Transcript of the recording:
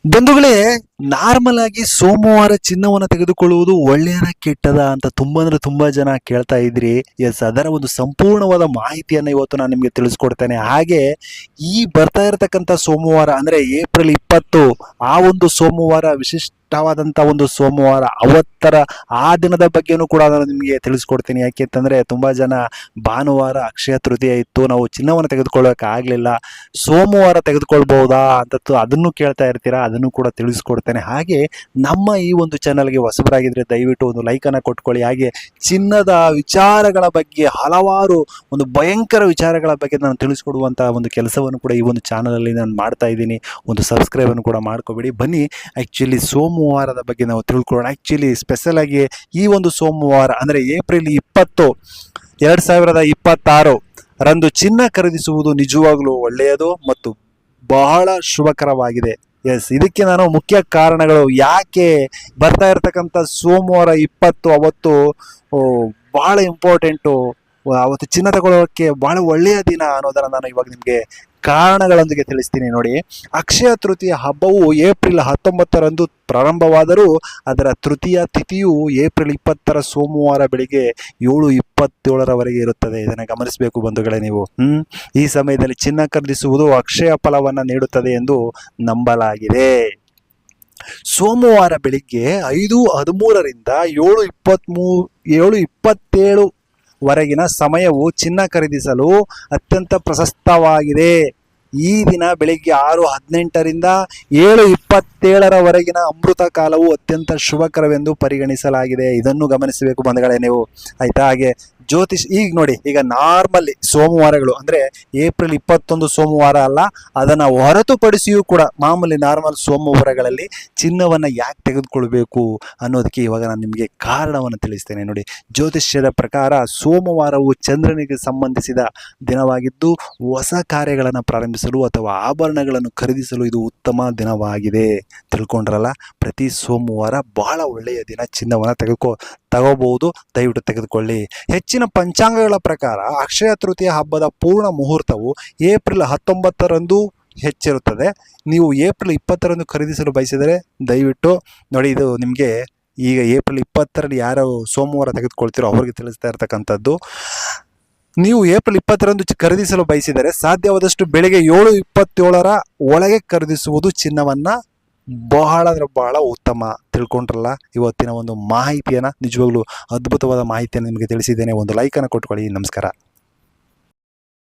ಬಂಧುಗಳೇ, ನಾರ್ಮಲ್ ಆಗಿ ಸೋಮವಾರ ಚಿನ್ನವನ್ನು ತೆಗೆದುಕೊಳ್ಳುವುದು ಒಳ್ಳೆಯದ ಕೆಟ್ಟದ ಅಂತ ತುಂಬಾ ಅಂದ್ರೆ ತುಂಬಾ ಜನ ಕೇಳ್ತಾ ಇದ್ರಿ. ಎಸ್, ಅದರ ಒಂದು ಸಂಪೂರ್ಣವಾದ ಮಾಹಿತಿಯನ್ನು ಇವತ್ತು ನಾನು ನಿಮಗೆ ತಿಳಿಸ್ಕೊಡ್ತೇನೆ. ಹಾಗೆ ಈ ಬರ್ತಾ ಇರತಕ್ಕಂಥ ಸೋಮವಾರ ಅಂದ್ರೆ ಏಪ್ರಿಲ್ 20, ಆ ಒಂದು ಸೋಮವಾರ ವಿಶಿಷ್ಟವಾದಂಥ ಒಂದು ಸೋಮವಾರ. ಅವತ್ತರ ಆ ದಿನದ ಬಗ್ಗೆನೂ ಕೂಡ ನಾನು ನಿಮಗೆ ತಿಳಿಸ್ಕೊಡ್ತೀನಿ. ಯಾಕೆಂತಂದ್ರೆ ತುಂಬಾ ಜನ ಭಾನುವಾರ ಅಕ್ಷಯ ತೃತೀಯ ಇತ್ತು, ನಾವು ಚಿನ್ನವನ್ನು ತೆಗೆದುಕೊಳ್ಳೋಕೆ ಆಗ್ಲಿಲ್ಲ, ಸೋಮವಾರ ತೆಗೆದುಕೊಳ್ಬಹುದಾ ಅಂತ ಅದನ್ನು ಕೇಳ್ತಾ ಇರ್ತೀರಾ. ಅದನ್ನು ಕೂಡ ತಿಳಿಸ್ಕೊಡ್ತೇನೆ. ಹಾಗೆ ನಮ್ಮ ಈ ಒಂದು ಚಾನಲ್ಗೆ ಹೊಸಬರಾಗಿದ್ರೆ ದಯವಿಟ್ಟು ಒಂದು ಲೈಕನ್ನು ಕೊಟ್ಕೊಳ್ಳಿ. ಹಾಗೆ ಚಿನ್ನದ ವಿಚಾರಗಳ ಬಗ್ಗೆ, ಹಲವಾರು ಒಂದು ಭಯಂಕರ ವಿಚಾರಗಳ ಬಗ್ಗೆ ನಾನು ತಿಳಿಸ್ಕೊಡುವಂತಹ ಒಂದು ಕೆಲಸವನ್ನು ಕೂಡ ಈ ಒಂದು ಚಾನಲಲ್ಲಿ ನಾನು ಮಾಡ್ತಾ ಇದ್ದೀನಿ. ಒಂದು ಸಬ್ಸ್ಕ್ರೈಬನ್ನು ಕೂಡ ಮಾಡ್ಕೋಬೇಡಿ. ಬನ್ನಿ, ಆ್ಯಕ್ಚುಲಿ ಸೋಮವಾರದ ಬಗ್ಗೆ ನಾವು ತಿಳ್ಕೊಳ್ಳೋಣ. ಆ್ಯಕ್ಚುಲಿ ಸ್ಪೆಷಲ್ ಆಗಿ ಈ ಒಂದು ಸೋಮವಾರ ಅಂದರೆ ಏಪ್ರಿಲ್ 20, 2026 ರಂದು ಚಿನ್ನ ಖರೀದಿಸುವುದು ನಿಜವಾಗ್ಲೂ ಒಳ್ಳೆಯದು ಮತ್ತು ಬಹಳ ಶುಭಕರವಾಗಿದೆ. ಎಸ್, ಇದಕ್ಕೆ ನಾನು ಮುಖ್ಯ ಕಾರಣಗಳು, ಯಾಕೆ ಬರ್ತಾ ಇರತಕ್ಕಂಥ ಸೋಮವಾರ 20 ಅವತ್ತು ಬಹಳ ಇಂಪಾರ್ಟೆಂಟು, ಅವತ್ತು ಚಿನ್ನ ತಗೊಳ್ಳೋಕ್ಕೆ ಬಹಳ ಒಳ್ಳೆಯ ದಿನ ಅನ್ನೋದನ್ನು ನಾನು ಇವಾಗ ನಿಮಗೆ ಕಾರಣಗಳೊಂದಿಗೆ ತಿಳಿಸ್ತೀನಿ. ನೋಡಿ, ಅಕ್ಷಯ ತೃತೀಯ ಹಬ್ಬವು ಏಪ್ರಿಲ್ 19ರಂದು ಪ್ರಾರಂಭವಾದರೂ ಅದರ ತೃತೀಯ ತಿಥಿಯು ಏಪ್ರಿಲ್ 20 ಸೋಮವಾರ ಬೆಳಿಗ್ಗೆ 7:27 ಇರುತ್ತದೆ. ಇದನ್ನು ಗಮನಿಸಬೇಕು ಬಂಧುಗಳೇ ನೀವು. ಈ ಸಮಯದಲ್ಲಿ ಚಿನ್ನ ಖರೀದಿಸುವುದು ಅಕ್ಷಯ ಫಲವನ್ನು ನೀಡುತ್ತದೆ ಎಂದು ನಂಬಲಾಗಿದೆ. ಸೋಮವಾರ ಬೆಳಿಗ್ಗೆ 5:13ರಿಂದ 7:27 ವರೆಗಿನ ಸಮಯವು ಚಿನ್ನ ಖರೀದಿಸಲು ಅತ್ಯಂತ ಪ್ರಶಸ್ತವಾಗಿದೆ. ಈ ದಿನ ಬೆಳಿಗ್ಗೆ 6:18ರಿಂದ 7:27 ಅಮೃತ ಕಾಲವು ಅತ್ಯಂತ ಶುಭಕರವೆಂದು ಪರಿಗಣಿಸಲಾಗಿದೆ. ಇದನ್ನು ಗಮನಿಸಬೇಕು ಬಂಧುಗಳೇ ನೀವು, ಆಯ್ತಾ. ಹಾಗೆ ಈಗ ನೋಡಿ, ಈಗ ನಾರ್ಮಲಿ ಸೋಮವಾರಗಳು ಅಂದರೆ ಏಪ್ರಿಲ್ 21 ಸೋಮವಾರ ಅಲ್ಲ, ಅದನ್ನು ಹೊರತುಪಡಿಸಿಯೂ ಕೂಡ ಮಾಮೂಲಿ ನಾರ್ಮಲ್ ಸೋಮವಾರಗಳಲ್ಲಿ ಚಿನ್ನವನ್ನು ಯಾಕೆ ತೆಗೆದುಕೊಳ್ಬೇಕು ಅನ್ನೋದಕ್ಕೆ ಇವಾಗ ನಾನು ನಿಮಗೆ ಕಾರಣವನ್ನು ತಿಳಿಸ್ತೇನೆ. ನೋಡಿ, ಜ್ಯೋತಿಷ್ಯದ ಪ್ರಕಾರ ಸೋಮವಾರವು ಚಂದ್ರನಿಗೆ ಸಂಬಂಧಿಸಿದ ದಿನವಾಗಿದ್ದು ಹೊಸ ಕಾರ್ಯಗಳನ್ನು ಪ್ರಾರಂಭಿಸಲು ಅಥವಾ ಆಭರಣಗಳನ್ನು ಖರೀದಿಸಲು ಇದು ಉತ್ತಮ ದಿನವಾಗಿದೆ. ತಿಳ್ಕೊಂಡ್ರಲ್ಲ, ಪ್ರತಿ ಸೋಮವಾರ ಬಹಳ ಒಳ್ಳೆಯ ದಿನ, ಚಿನ್ನವನ್ನು ತಗೋಬಹುದು. ದಯವಿಟ್ಟು ತೆಗೆದುಕೊಳ್ಳಿ. ಹೆಚ್ಚಿನ ಪಂಚಾಂಗಗಳ ಪ್ರಕಾರ ಅಕ್ಷಯ ತೃತೀಯ ಹಬ್ಬದ ಪೂರ್ಣ ಮುಹೂರ್ತವು ಏಪ್ರಿಲ್ 19ರಂದು ಹೆಚ್ಚಿರುತ್ತದೆ. ನೀವು ಏಪ್ರಿಲ್ 20ರಂದು ಖರೀದಿಸಲು ಬಯಸಿದರೆ ದಯವಿಟ್ಟು ನೋಡಿ, ಇದು ನಿಮಗೆ ಈಗ ಏಪ್ರಿಲ್ 20ರಲ್ಲಿ ಯಾರು ಸೋಮವಾರ ತೆಗೆದುಕೊಳ್ತೀರೋ ಅವ್ರಿಗೆ ತಿಳಿಸ್ತಾ ಇರ್ತಕ್ಕಂಥದ್ದು. ನೀವು ಏಪ್ರಿಲ್ 20ರಂದು ಖರೀದಿಸಲು ಬಯಸಿದರೆ ಸಾಧ್ಯವಾದಷ್ಟು ಬೆಳಗ್ಗೆ 7:27 ಒಳಗೆ ಖರೀದಿಸುವುದು ಚಿನ್ನವನ್ನು ಬಹಳ ಅಂದರೆ ಬಹಳ ಉತ್ತಮ. ತಿಳ್ಕೊಂಡ್ರಲ್ಲ, ಇವತ್ತಿನ ಒಂದು ಮಾಹಿತಿಯನ್ನು, ನಿಜವಾಗ್ಲೂ ಅದ್ಭುತವಾದ ಮಾಹಿತಿಯನ್ನು ನಿಮಗೆ ತಿಳಿಸಿದ್ದೇನೆ. ಒಂದು ಲೈಕನ್ನು ಕೊಟ್ಕೊಳ್ಳಿ. ನಮಸ್ಕಾರ.